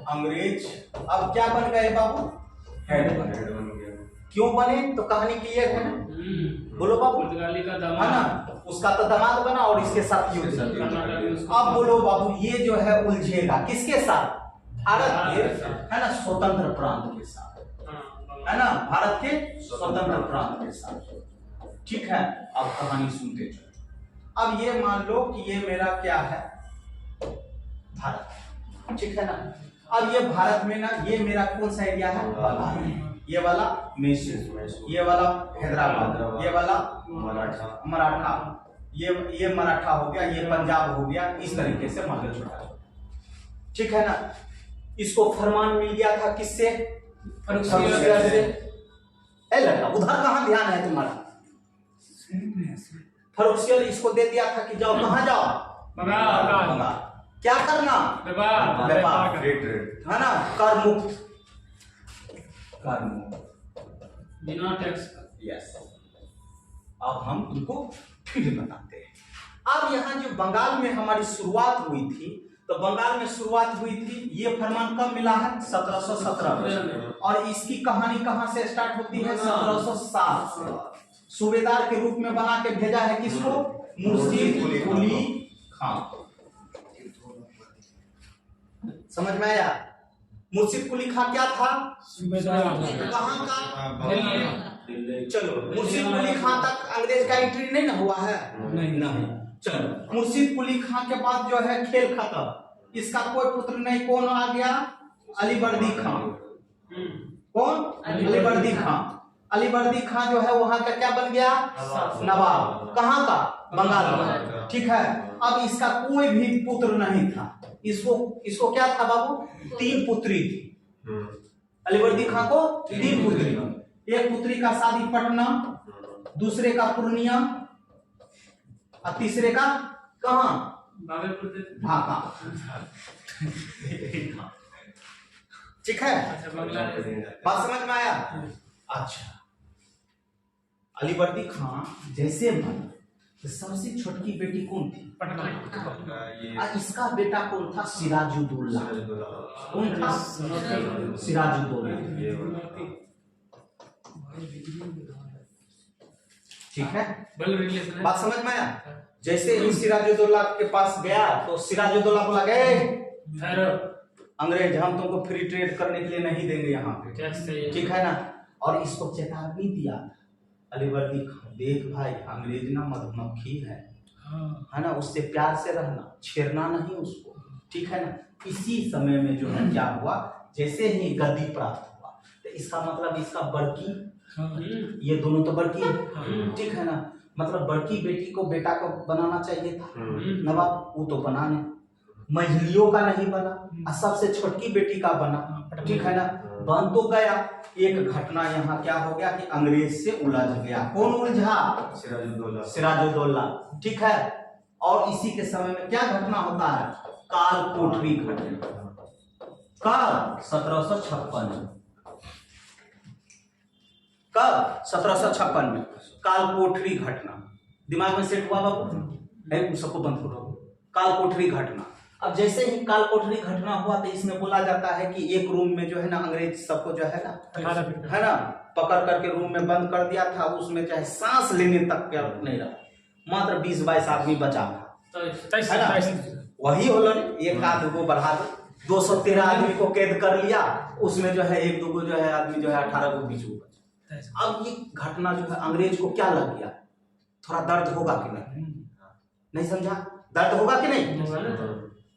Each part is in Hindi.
अंग्रेज अब क्या बन गए बाबू? हेड बन गए। क्यों बने? तो कहानी क्लियर है ना? बोलो बाबू। पुर्तगाली का है दामाद ना, उसका तो दामाद बना और इसके साथ युद्ध। अब बोलो बाबू, ये जो है उलझेगा किसके साथ? भारत के, है ना, स्वतंत्र प्रांत के साथ, है ना, भारत के स्वतंत्र प्रांत के साथ। ठीक है, अब कहानी सुनते चलो। अब ये मान लो कि ये मेरा क्या है? भारत, ठीक है ना। अब ये भारत में ना, ये मेरा कौन सा एरिया है? बंगाल। ये वाला मैसूर, ये वाला हैदराबाद, ये वाला मराठा, ये मराठा हो गया, ये पंजाब हो गया। इस तरीके से मान लो छोटा, ठीक है ना। इसको फरमान मिल गया था किससे? फर्रुखसियर से। ए लड़का, उधर कहाँ ध्यान है तुम्हारा? फर्रुखसियर इसको दे दिया था कि जाओ, कहाँ जाओ? बंगाल। क्या करना? व्यापार, है ना, कर मुक्त, बिना टैक्स। यस। अब हम तुमको फिर बताते हैं। अब यहाँ जो बंगाल में हमारी शुरुआत हुई थी, तो बंगाल में शुरुआत हुई थी, ये फरमान कब मिला है? 1717। और इसकी कहानी कहाँ से स्टार्ट होती है? 1707 से। सूबेदार के रूप में बना के भेजा है किसको? मुर्शीद कुली खान। समझ में आया? मुर्शीद कुली खान क्या था? कहाँ का? चलो, मुर्शीद कुली खान तक अंग्रेज का एंट्री नहीं ना हुआ है? नहीं। चलो, मुर्शीद कुली खान के बाद जो है खेल खत्म। इसका कोई पुत्र नहीं। कौन आ गया? अलीवर्दी खान। कौन? अलीवर्दी खान। अलीवर्दी खान जो है वहां का क्या बन गया? नवाब। कहाँ का? बंगाल का। ठीक है। अब इसका कोई भी पुत्र नहीं था। इसको क्या था बाबू? 3 पुत्री थी। अलीवर्दी खान को 3 पुत्री। एक पुत्री का शादी पटना, दूसरे का पूर्णिया और तीसरे का कहाँ? ढाका। ठीक है, बात समझ में आया? अच्छा, अलीवर्दी खान जैसे बना, तो सबसे छोटकी बेटी कौन थी? इसका बेटा कौन था? सिराजुद्दौला। कौन था? सिराजुद्दौला। ठीक है, बात समझ में आया? जैसे ही सिराजुद्दौला के पास गया तो सिराजुद्दौला बोला, गए अंग्रेज, हम तुमको फ्री ट्रेड करने के लिए नहीं देंगे यहाँ पे, ठीक है ना। और इसको चेतावनी दिया अलीवर्दी खान, देख भाई, अंग्रेज ना मधुमक्खी है ना, उससे प्यार से रहना, छेड़ना नहीं उसको, ठीक है ना। इसी समय में जो है क्या हुआ, जैसे ही गद्दी प्राप्त हुआ, तो इसका मतलब इसका बड़की, ये दोनों तो बड़की, ठीक है ना, मतलब बड़की बेटी को बेटा को बनाना चाहिए था नवाब, वो तो बना नहीं, मंझलियों का नहीं बना, और सबसे छोटकी बेटी का बना, ठीक है ना। बन तो गया। एक घटना यहाँ क्या हो गया कि अंग्रेज से उलझ गया। कौन उलझा? सिराजुद्दौला, ठीक है। और इसी के समय में क्या घटना होता है? काल कोठरी घटना। कब? 1756 में। कब? 1756 में काल कोठरी घटना। दिमाग में सेट हुआ बाबू? सबको बंद करो। काल कोठरी घटना। अब जैसे ही काल कोठरी घटना हुआ तो इसमें बोला जाता है कि एक रूम में जो है ना अंग्रेज सबको जो है ना पकड़ करके रूम में बंद कर दिया था। उसमें चाहे सांस लेने तक क्या नहीं रहा, मात्र 20-22 आदमी बचा था, है ना। वही होलो, एक आध को बढ़ा दो, 213 आदमी को कैद कर लिया, उसमें जो है 1-2 को जो है आदमी जो है 18 को बीच में बचा। अब ये घटना जो है अंग्रेज को क्या लग गया? थोड़ा दर्द होगा कि नहीं समझा? दर्द होगा कि नहीं?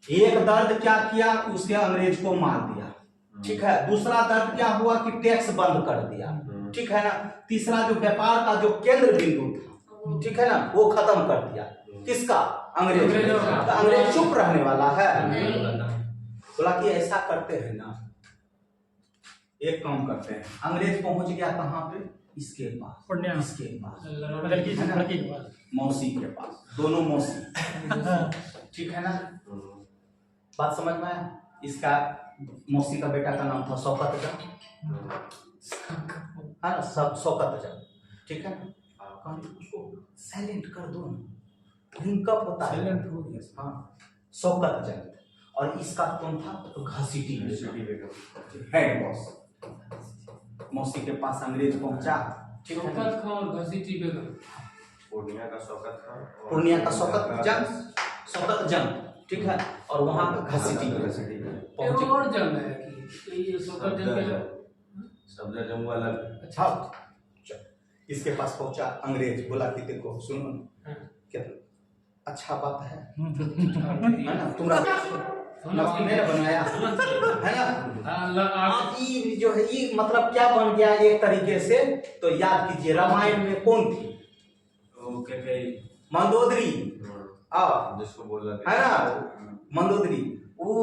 एक दर्द क्या किया, उसके अंग्रेज को मार दिया, ठीक है। दूसरा दर्द क्या हुआ कि टैक्स बंद कर दिया, ठीक है ना। तीसरा जो व्यापार का जो केंद्र बिंदु था, ठीक है ना, वो खत्म कर दिया। किसका? अंग्रेज। तो अंग्रेज चुप रहने वाला है? बोला कि ऐसा करते हैं ना, एक काम करते हैं। अंग्रेज पहुंच गया कहाँ पे? इसके पास, इसके पास, मौसी के पास, दोनों मौसी, ठीक है ना। बात समझ में आया? इसका मौसी का बेटा का नाम था शौकत जंग, है ना, शौकत जंग, ठीक है ना। उसको साइलेंट कर दो, रिंग कब होता है? हाँ, शौकत जंग। और इसका कौन था? तो घसीटी हेड बॉस। मौसी के पास अंग्रेज पहुंचा, ठीक है। शौकत खां और घसीटी बेगम। पूर्णिया का शौकत खां, पूर्णिया का शौकत जंग, ठीक है। और वहां का घसीटी एक और जंग है कि ये शौकत जंग के सफदर जंग वाला। अच्छा इसके पास पहुंचा अंग्रेज, बोला कि देखो सुनो हाँ। क्या अच्छा बात है है ना, तुम्हारा नवाब ने बनाया है ना। आप ये जो है ये मतलब क्या बन गया एक तरीके से, तो याद कीजिए रामायण में कौन थी? मंदोदरी, जिसको बोला है ना, मंदोदरी। वो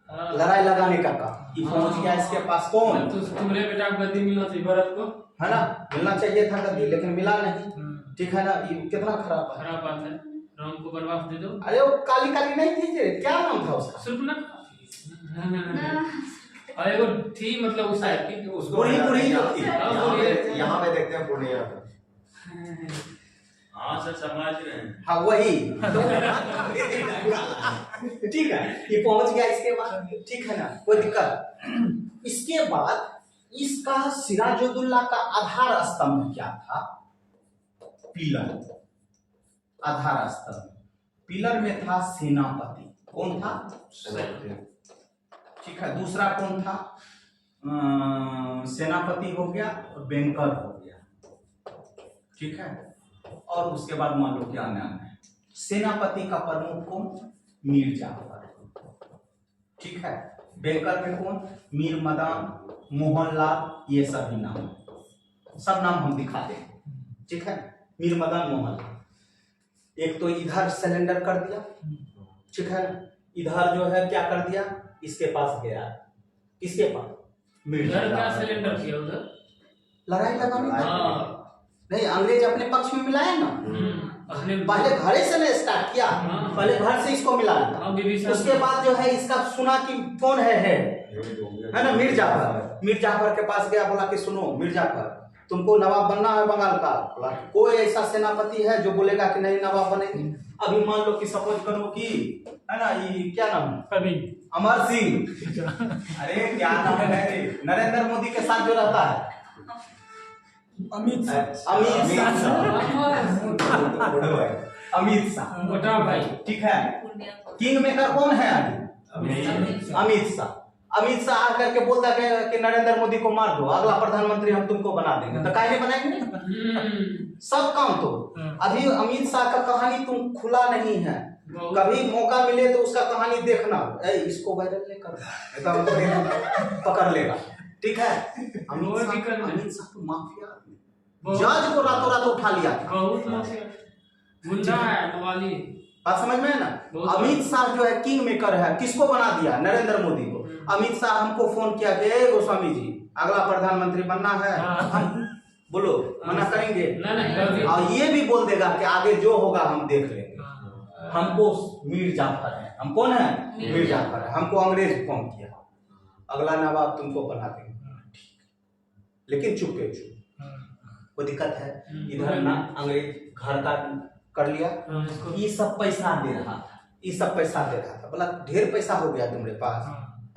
लड़ाई लगाने का काम, ये पहुंच गया इसके पास कौन? तो तुम्हारे बेटा को गद्दी मिलना चाहिए भरत को, है ना, मिलना चाहिए था गद्दी, लेकिन मिला नहीं, ठीक है ना। ये कितना खराब है, खराब बात है। राम को वनवास दे दो। अरे वो काली काली नहीं थी जे, क्या नाम था उसका? सुर्पनखा। और एगो थी मतलब उस टाइप की उसको बुरी बुरी जो थी। यहाँ पे देखते हैं पूर्णिया का। हाँ सर समझ रहे हैं। हाँ वही ठीक है। ये पहुंच गया इसके बाद, ठीक है ना, कोई दिक्कत। इसके बाद इसका सिराजुद्दौला का आधार स्तंभ क्या था? पिलर, आधार स्तंभ। पिलर में था सेनापति, कौन था? ठीक है। दूसरा कौन था? सेनापति हो गया, बैंकर हो गया, ठीक है। और उसके बाद मान लो क्या नाम है? सेनापति का प्रमुख कौन? मीर जाफर, ठीक है। बैंकर में कौन? मीर मदान, मोहनलाल, ये सभी नाम, सब नाम हम दिखा देंगे, ठीक है। मीर मदान, मोहनलाल। एक तो इधर सिलेंडर कर दिया, ठीक है। इधर जो है क्या कर दिया? इसके पास गया, किसके पास? मीर उधर क्या जाफर। सिलेंडर किया उधर? लड़ाई लगाने का हाँ नहीं, अंग्रेज अपने पक्ष में मिलाया ना। अपने पहले घरे से ने स्टार्ट किया, हाँ। पहले घर से इसको मिलाया, हाँ, विभीषण। उसके बाद जो है इसका सुना कि कौन है ना, मीर जाफर। मीर जाफर के पास गया, बोला कि सुनो मीर जाफर, तुमको नवाब बनना है बंगाल का। बोला कोई ऐसा सेनापति है जो बोलेगा कि नहीं नवाब बनेंगे? अभी मान लो कि सपोज करो कि है ना, ये क्या नाम है? कभी अमर सिंह। अरे क्या नाम है? नरेंद्र मोदी के साथ जो रहता है, अमित शाह। अमित शाह, मोटा भाई, ठीक है। किंग मेकर कौन है अभी? अमित शाह। अमित शाह आकर के बोलता है कि नरेंद्र मोदी को मार दो, अगला प्रधानमंत्री हम तुमको बना देंगे, तो काहे बनाएंगे? सब काम तो अभी अमित शाह का कहानी तुम खुला नहीं है, कभी मौका मिले तो उसका कहानी देखना। इसको वायरल नहीं करना, पकड़ लेगा, ठीक है। अमित शाह तो माफिया, जज को रातों रात उठा लिया, बहुत माफिया, गुंडा है मवाली। बात समझ में है ना। अमित शाह जो है किंग मेकर है, किसको बना दिया? नरेंद्र मोदी को। अमित शाह हमको फोन किया कि गोस्वामी जी अगला प्रधानमंत्री बनना है, हम बोलो मना करेंगे? नहीं, और ये भी बोल देगा कि आगे जो होगा हम देख लेंगे, हमको मीर जाफर है, हम कौन है? मीर जाफर है, हमको अंग्रेज फोन किया, अगला नवाब तुमको बना देंगे, लेकिन चुपके चुप, कोई दिक्कत है? इधर ना अंग्रेज घर का कर लिया, ये सब पैसा दे रहा था, ये सब पैसा दे रहा था। बोला ढेर पैसा हो गया तुम्हारे पास,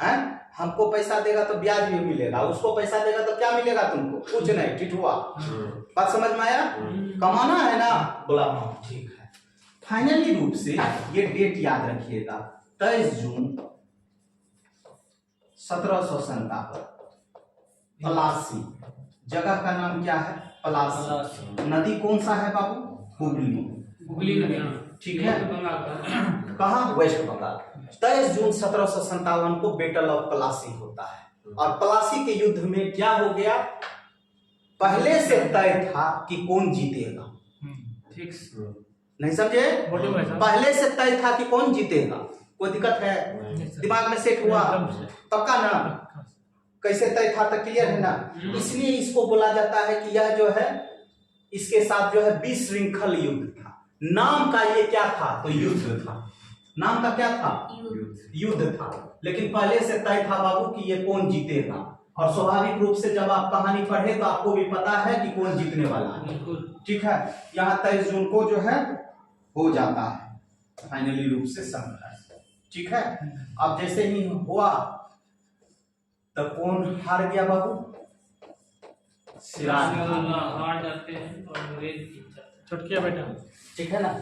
हैं? हमको पैसा देगा तो ब्याज भी मिलेगा, उसको पैसा देगा तो क्या मिलेगा तुमको? कुछ नहीं, ठिठुआ। बात समझ में आया? कमाना है ना? बोला हाँ ठीक है। फाइनली रूप से ये डेट याद रखिएगा, 23 जून 1757। पलासी, जगह का नाम क्या है? पलासी। नदी कौन सा है बाबू? हुगली, ठीक है। कहाँ? वेस्ट बंगाल। 23 जून 1757 को बैटल ऑफ पलासी होता है। और पलासी के युद्ध में क्या हो गया? पहले से तय था कि कौन जीतेगा, फिक्स नहीं समझे? पहले से तय था कि कौन जीतेगा। कोई दिक्कत है? दिमाग में सेट हुआ? पक्का ना? कैसे तय था तो क्लियर है ना? इसलिए इसको बोला जाता है कि यह जो है इसके साथ जो है विश्रृंखल युद्ध था। नाम का ये क्या था? तो युद्ध था। नाम का क्या था? युद्ध था। लेकिन पहले से तय था बाबू कि ये कौन जीतेगा। और स्वाभाविक रूप से जब आप कहानी पढ़े तो आपको भी पता है कि कौन जीतने वाला है, ठीक है। यहाँ 23 जून को जो है हो जाता है फाइनली रूप से संघर्ष, ठीक है। अब जैसे ही हुआ तो कौन हार गया बाबू? सिराज हार जाते हैं और अंग्रेज जीत जाते हैं। छुटकिया बेटा। ठीक है ना,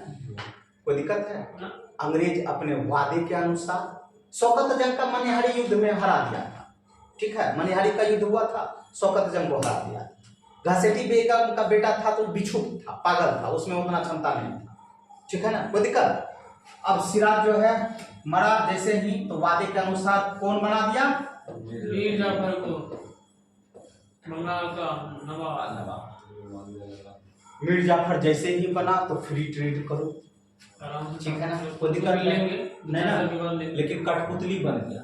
कोई दिक्कत है? ना? अंग्रेज अपने वादे के अनुसार शौकत जंग का मनिहारी युद्ध में हरा दिया था। ठीक है, मनिहारी का युद्ध हुआ था, शौकत जंग को हरा दिया। घासेटी बेगम का बेटा था तो बिच्छू था, पागल था, उसमें उतना क्षमता नहीं था। ठीक है ना, कोई दिक्कत? अब सिराज जो है मरा जैसे ही, तो वादे के अनुसार कौन बना दिया? मीर जाफर को बंगाल का नवाब। मीर जाफर जैसे ही बना तो फ्री ट्रेड करो, आराम से ठीक है ना, कोई दिक्कत नहीं लेंगे नहीं ना, लेकिन कठपुतली बन गया।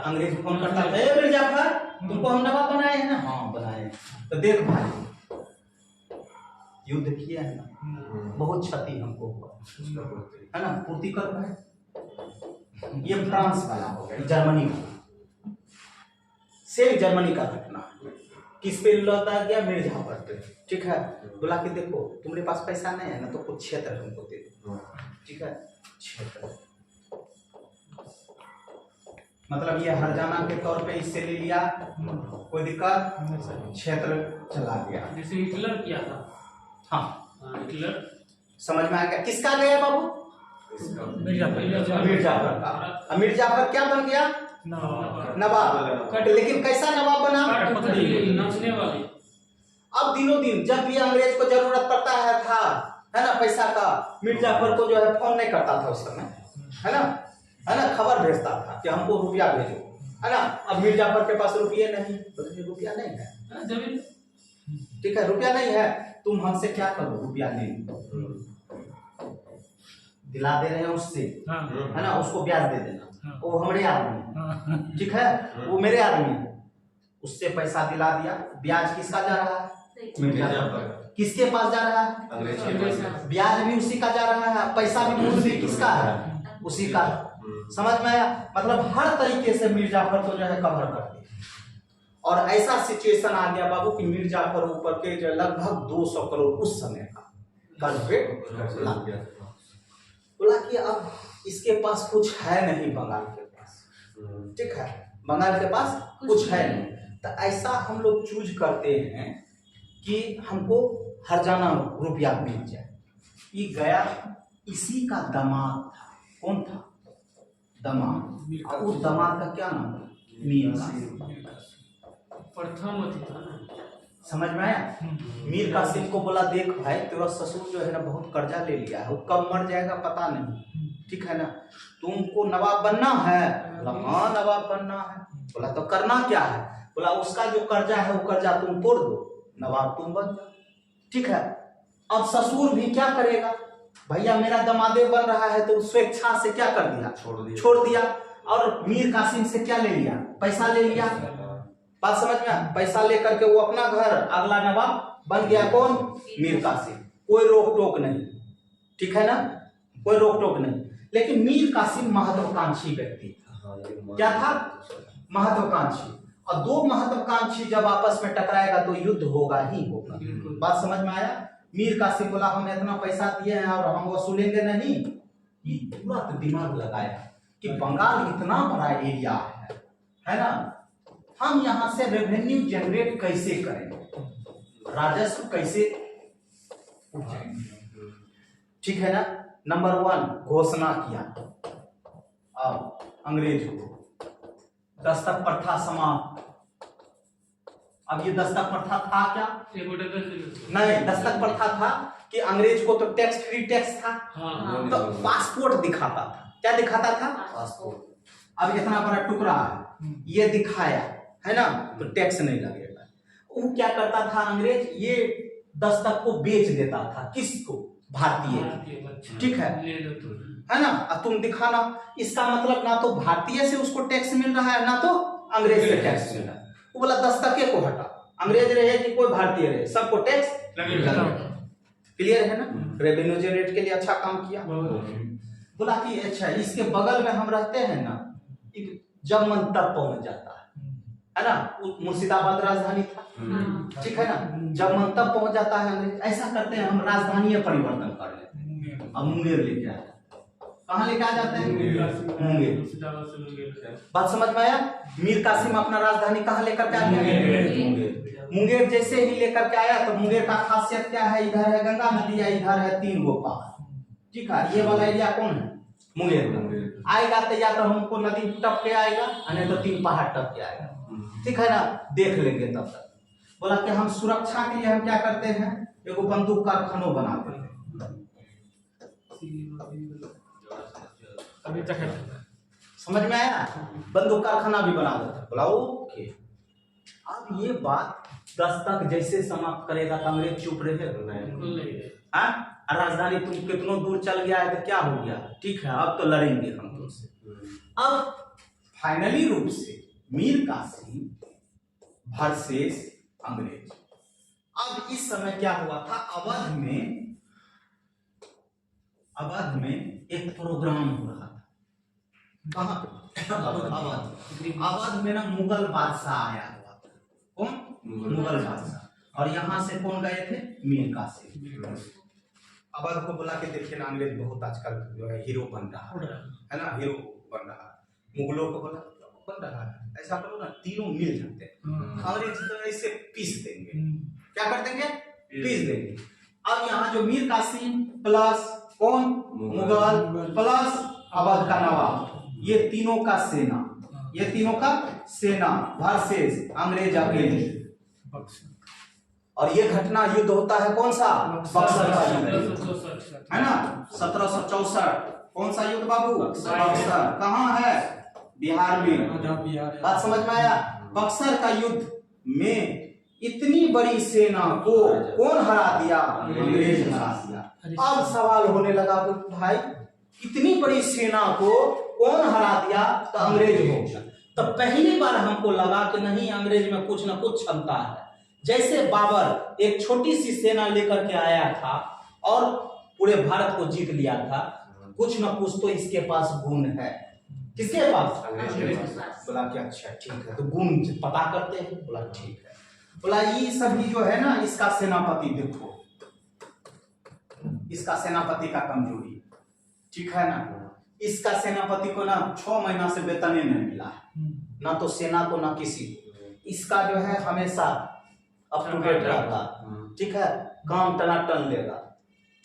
अंग्रेज फोन करता है, ए मीर जाफर तुमको हम नवाब बनाए हैं ना? हाँ बनाए। तो देख भाई युद्ध किया है ना, बहुत क्षति हमको हुआ है ना, पूर्ति कर भाई। ये फ्रांस वाला हो गया, जर्मनी वाला, सेम जर्मनी का घटना। किस पे लौटा गया? मीर जाफर पे। ठीक है, बोला कि देखो तुम्हारे पास पैसा नहीं है ना, तो कुछ क्षेत्र हमको दे दो। ठीक है, क्षेत्र मतलब ये हरजाना के तौर पे इससे ले लिया, कोई दिक्कत? क्षेत्र चला गया। जैसे हिटलर किया था। हाँ, हिटलर समझ में आ गया? किसका गया बाबू? मीर जाफर। मीर जाफर का। मीर जाफर क्या बन गया? नवाब। लेकिन कैसा नवाब बना? नाचने वाले। अब दिनों दिन जब भी अंग्रेज को जरूरत पड़ता है ना पैसा का, मीर जाफर को जो है फोन नहीं करता था उस समय, है ना, खबर भेजता था कि हमको रुपया भेजो, है ना। अब मीर जाफर के पास रुपये नहीं, तो रुपया नहीं है, जमीन, ठीक है, रुपया नहीं है, तुम हमसे क्या करो, रुपया ले लो, दिला दे रहे हैं उससे, है ना, उसको ब्याज दे देना, वो हमारे आदमी, ठीक है, वो मेरे आदमी, उससे पैसा दिला दिया। ब्याज किसका जा रहा है? मीर जाफर। किसके पास जा रहा है? अंग्रेज के पास। ब्याज भी उसी का जा रहा है, पैसा भी मूल भी किसका है? उसी का। समझ में आया? मतलब हर तरीके से मीर जाफर को जो है कवर कर दिया। और ऐसा सिचुएशन आ गया बाबू कि मीर जाफर ऊपर के जो लगभग 200 करोड़ उस समय का कर्ज पे लग गया। बोला कि अब इसके पास कुछ है नहीं, बंगाल के पास, ठीक है, बंगाल के पास कुछ है नहीं, तो ऐसा हम लोग चूज करते हैं कि हमको हरजाना रुपया मिल जाए। ये गया, इसी का दामाद था। कौन था? दामाद। और उस दामाद का क्या नाम था? मीर कासिम। प्रथम अति था ना। समझ में आया? मीर कासिम को बोला, देख भाई तेरा ससुर जो है ना बहुत कर्जा ले लिया है, वो कब मर जाएगा पता नहीं, ठीक है ना, तुमको नवाब बनना है? बोला हाँ नवाब बनना है। बोला तो करना क्या है? बोला उसका जो कर्जा है वो कर्जा तुम तोड़ दो, नवाब तुम बन जाओ, ठीक है। अब ससुर भी क्या करेगा, भैया मेरा दमादे बन रहा है, तो स्वेच्छा से क्या कर दिया? छोड़ दिया। और मीर कासिम से क्या ले लिया? पैसा ले लिया। बात समझ में? पैसा लेकर के वो अपना घर, अगला नवाब बन गया। कौन? मीर कासिम। कोई रोक टोक नहीं, ठीक है ना, कोई रोक टोक नहीं। लेकिन मीर कासिम महत्वाकांक्षी व्यक्ति था। क्या था? महत्वाकांक्षी। और दो महत्वाकांक्षी जब आपस में टकराएगा तो युद्ध होगा ही होगा। बात समझ में आया? मीर कासिम बोला हम इतना पैसा दिए हैं और हम वसूलेंगे नहीं। ये पूरा तो दिमाग लगाया कि बंगाल इतना बड़ा एरिया है ना, हम यहाँ से रेवेन्यू जनरेट कैसे करेंगे, राजस्व कैसे उठाएंगे, ठीक है ना। नंबर 1 घोषणा किया अब अंग्रेज को, दस्तक प्रथा समाप्त। अब ये दस्तक प्रथा था क्या? नहीं, दस्तक प्रथा था कि अंग्रेज को तो टैक्स फ्री टैक्स था, तो पासपोर्ट दिखाता था। क्या दिखाता था? पासपोर्ट। अब इतना बड़ा टुकड़ा है, ये दिखाया है ना, तो टैक्स नहीं लगेगा। वो क्या करता था अंग्रेज, ये दस्तक को बेच देता था। किसको? भारतीय, ठीक है ना। अब तुम दिखाना, इसका मतलब ना तो भारतीय से उसको टैक्स मिल रहा है, ना तो अंग्रेज से टैक्स मिल रहा है। वो बोला दस्तके को हटा, अंग्रेज रहे कि कोई भारतीय रहे, सबको टैक्स लगेगा। क्लियर है ना? रेवेन्यू जनरेट के लिए अच्छा काम किया। बोला कि अच्छा इसके बगल में हम रहते हैं ना, जब मन तब पहुंच जाता है ना, मुर्शिदाबाद राजधानी था, ठीक है ना, जब मन तब पहुंच जाता है अंग्रेज। ऐसा करते हैं हम राजधानी परिवर्तन कर लेते हैं, अब मुंगेर लेके आए। कहाँ लेके आ जाते हैं? मुंगेर। मुंगेर। बात समझ में आया? मीर कासिम अपना राजधानी कहाँ लेकर के आ गया? मुंगेर। मुंगेर जैसे ही लेकर के आया तो मुंगेर का खासियत क्या है? इधर है गंगा नदी, इधर है 3 गो पहाड़। ठीक है, ये वाला एरिया कौन है? मुंगेर। आएगा तो या तो हमको नदी टप के आएगा, नहीं तो 3 पहाड़ टप के आएगा। ठीक है ना, देख लेंगे तब तक। बोला कि हम सुरक्षा के लिए हम क्या करते हैं, एगो बंदूक कारखाना बनाते हैं। अभी तक है। समझ में आया? बंदूक कारखाना भी बना देते। बोला ओके। अब ये बात 10 तक जैसे समाप्त करेगा तो अंग्रेज चुप रहे। हाँ, राजधानी तुम कितनों दूर चल गया है तो क्या हो गया? ठीक है, अब तो लड़ेंगे हम तुमसे। अब फाइनली रूप से मीर कासिम वर्सेस अंग्रेज। अब इस समय क्या हुआ था? अवध में एक प्रोग्राम हो रहा था। कहाँ? अवध में ना मुगल बादशाह आया हुआ था। कौन? मुगल बादशाह। और यहाँ से कौन गए थे? मीर कासिम। अवध को बोला कि देखिए ना, अंग्रेज बहुत आजकल जो है हीरो बन रहा है ना, हीरो बन रहा है। मुगलों को बोला बन रहा है, ऐसा करो ना, तीनों मिल जाते हैं, अंग्रेज तो ऐसे पीस देंगे। क्या कर देंगे? पीस देंगे। अब यहाँ जो मीर कासिम प्लस कौन? मुगल प्लस अवध का नवाब, ये तीनों का सेना वर्सेस अंग्रेज अकेले। और ये घटना युद्ध होता है कौन सा? बक्सर का युद्ध है ना, 1764। कौन सा युद्ध बाबू? बक्सर। कहाँ है? बिहार में। बात समझ में आया? बक्सर का युद्ध में इतनी बड़ी सेना को कौन हरा दिया? अंग्रेज हरा दिया। अब सवाल होने लगा कि भाई इतनी बड़ी सेना को कौन हरा दिया? तो अंग्रेज हो गया। तो पहली बार हमको लगा कि नहीं, अंग्रेज में कुछ ना कुछ क्षमता है। जैसे बाबर एक छोटी सी सेना लेकर के आया था और पूरे भारत को जीत लिया था, कुछ ना कुछ तो इसके पास गुण है। किसके पास? बोला कि अच्छा ठीक है, तो गुण पता करते हैं। बोला ठीक है। बोला ये सभी जो है ना, इसका सेनापति देखो, इसका सेनापति का कमजोरी, ठीक है ना, इसका सेनापति को ना 6 महीना से वेतन ही नहीं मिला है, ना तो सेना को ना किसी को। इसका जो है हमेशा अप टू डेट रहता, ठीक है, काम टनाटन लेगा,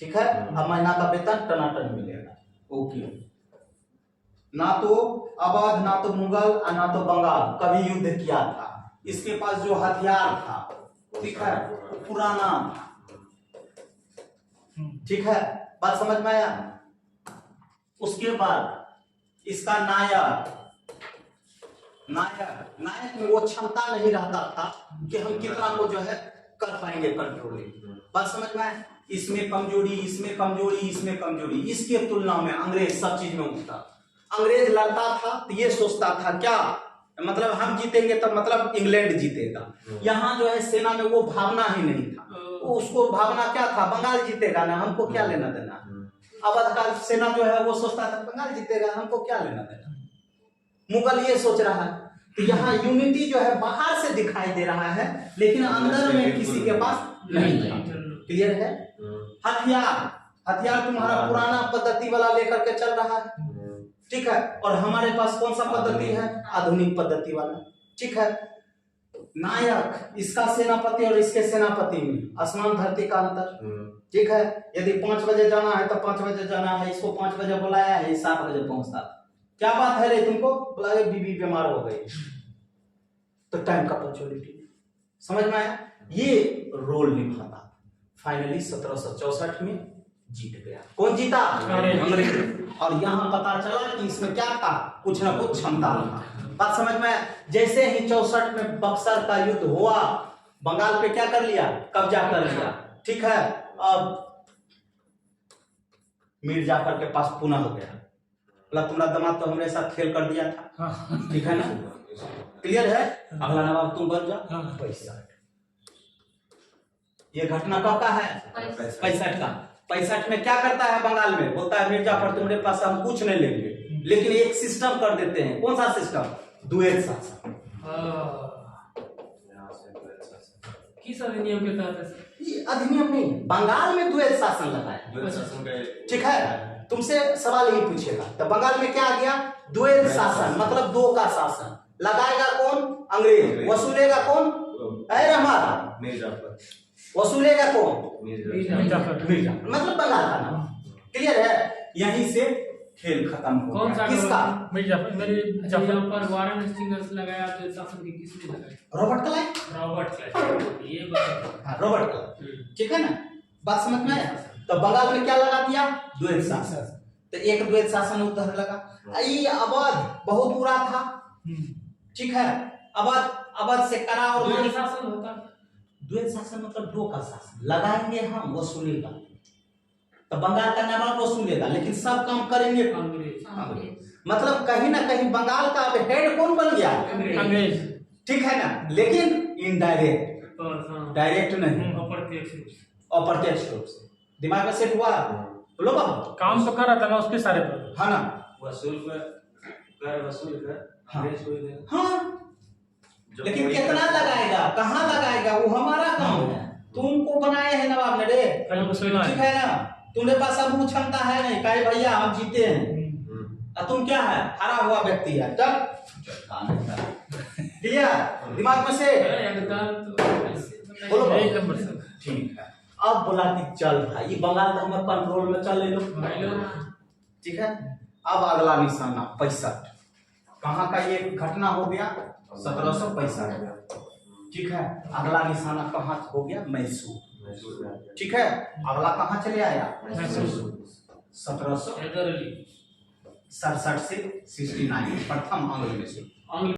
ठीक है, अब महीना का वेतन टनाटन मिलेगा। ओके। ना तो अवध, ना तो मुगल और ना तो बंगाल कभी युद्ध किया था। इसके पास जो हथियार था, ठीक है, पुराना था। ठीक है, बात समझ में आया? उसके बाद इसका नायक में वो क्षमता नहीं रहता था कि हम कितना को जो है कर पाएंगे कंट्रोल। बात समझ में आया? इसमें कमजोरी, इसमें कमजोरी, इसमें कमजोरी। इसके तुलना में अंग्रेज सब चीज में उठता। अंग्रेज लड़ता था तो ये सोचता था क्या, मतलब हम जीतेंगे तो मतलब इंग्लैंड जीतेगा। यहाँ जो है सेना में वो भावना ही नहीं था। उसको भावना क्या था? बंगाल जीतेगा ना, हमको क्या लेना देना। अवध का सेना जो है वो सोचता था बंगाल जीतेगा, हमको क्या लेना देना। मुगल ये सोच रहा है। तो यहाँ यूनिटी जो है बाहर से दिखाई दे रहा है, लेकिन अंदर में किसी के पास नहीं था। क्लियर है? हथियार तुम्हारा पुराना पद्धति वाला लेकर के चल रहा है, ठीक है, और हमारे पास कौन सा पद्धति है? आधुनिक पद्धति वाला, ठीक है। नायक, इसका सेनापति और इसके सेनापति में आसमान धरती का अंतर, ठीक है। यदि 5 बजे जाना है तो 5 बजे जाना है, इसको 5 बजे बुलाया है, 7 बजे पहुंचता। क्या बात है रे तुमको? बोला बीबी बीमार हो गई, तो टाइम का पंक्चुअलिटी। समझ में आया? ये रोल निभाता। फाइनली 1764 में जीत गया। कौन जीता? अंग्रेज। और यहाँ पता चला कि इसमें क्या था, कुछ ना कुछ क्षमता था। बात समझ में? जैसे ही 64 में बक्सर का युद्ध हुआ, बंगाल पे क्या कर लिया? कब्जा कर लिया, ठीक है। अब मीर जाफर के पास पुनः हो गया, बोला तुम्हारा दामाद तो हमारे साथ खेल कर दिया था, ठीक है ना, क्लियर है, अगला नवाब तुम बन जाओ। 65 ये घटना कब का है? 65 का। 65 में क्या करता है बंगाल में? बोलता है मीर जाफर तुम्हारे पास हम कुछ नहीं लेंगे, लेकिन एक सिस्टम कर देते हैं। कौन सा सिस्टम? द्वैत शासन। किस अधिनियम के तहत? ये अधिनियम नहीं, बंगाल में द्वैत शासन लगाया, ठीक है। तुमसे सवाल यही पूछेगा। तो बंगाल में क्या आ गया? द्वैध शासन, मतलब दो का शासन। लगाएगा कौन? अंग्रेज। वसूलेगा कौन? अरे हमारा मिर्जापुर। वसूलेगा कौन? मिर्जापुर। मिर्जा, मतलब बंगाल का नाम। क्लियर है? यहीं से खेल खत्म हो कौन गया। सा किसका? मिर्जापुर मेरी यहाँ पर वारन स्टिंगर्स लगाया तो शासन की किसने लगाया? Robert Clive. Robert Clive. ये बात हाँ, रॉबर्ट क्लाइव। ठीक है ना, बात समझ में आया? तो बंगाल में क्या लगा दिया? द्वैध शासन। तो एक द्वैध शासन उधर लगा। ये अवध बहुत बुरा था, ठीक है। अवध से करा और द्वैध शासन होता है। द्वैध शासन मतलब दो का शासन। लगाएंगे हम, वसूलेगा। तो बंगाल का नाम वसूलेगा, लेकिन सब काम करेंगे अंग्रेज। मतलब कहीं ना कहीं बंगाल का अब हेड कौन बन गया? अंग्रेज। ठीक है ना, लेकिन इनडायरेक्ट, डायरेक्ट नहीं, अप्रत्यक्ष रूप से। अप्रत्यक्ष रूप से। दिमाग में सेट हुआ? बोलो बाबू। काम तो कर रहा था ना उसके सारे पर। हाँ ना, वसूल कर वसूल कर हाँ। अंग्रेज को ही देगा। हाँ, लेकिन कितना लगाएगा, कहाँ लगाएगा, वो हमारा काम है। तुमको बनाए हैं नवाब ने रे, ठीक है ना। तुम्हारे पास अब वो क्षमता है नहीं, कहे भैया हम जीते हैं, तुम क्या है? हारा हुआ व्यक्ति है। तब क्लियर? दिमाग में से बोलो एक नंबर से। ठीक है। अब बोला कि चल भाई, ये बंगाल तो हमें कंट्रोल में चल ले लो, ठीक है। अब अगला निशाना 65। कहाँ का ये घटना हो गया? 1765। ठीक है। अगला निशाना कहाँ हो गया? मैसूर। ठीक है। अगला कहाँ चले आया? मैसूर। 1767 से 69 प्रथम अंग्रेज।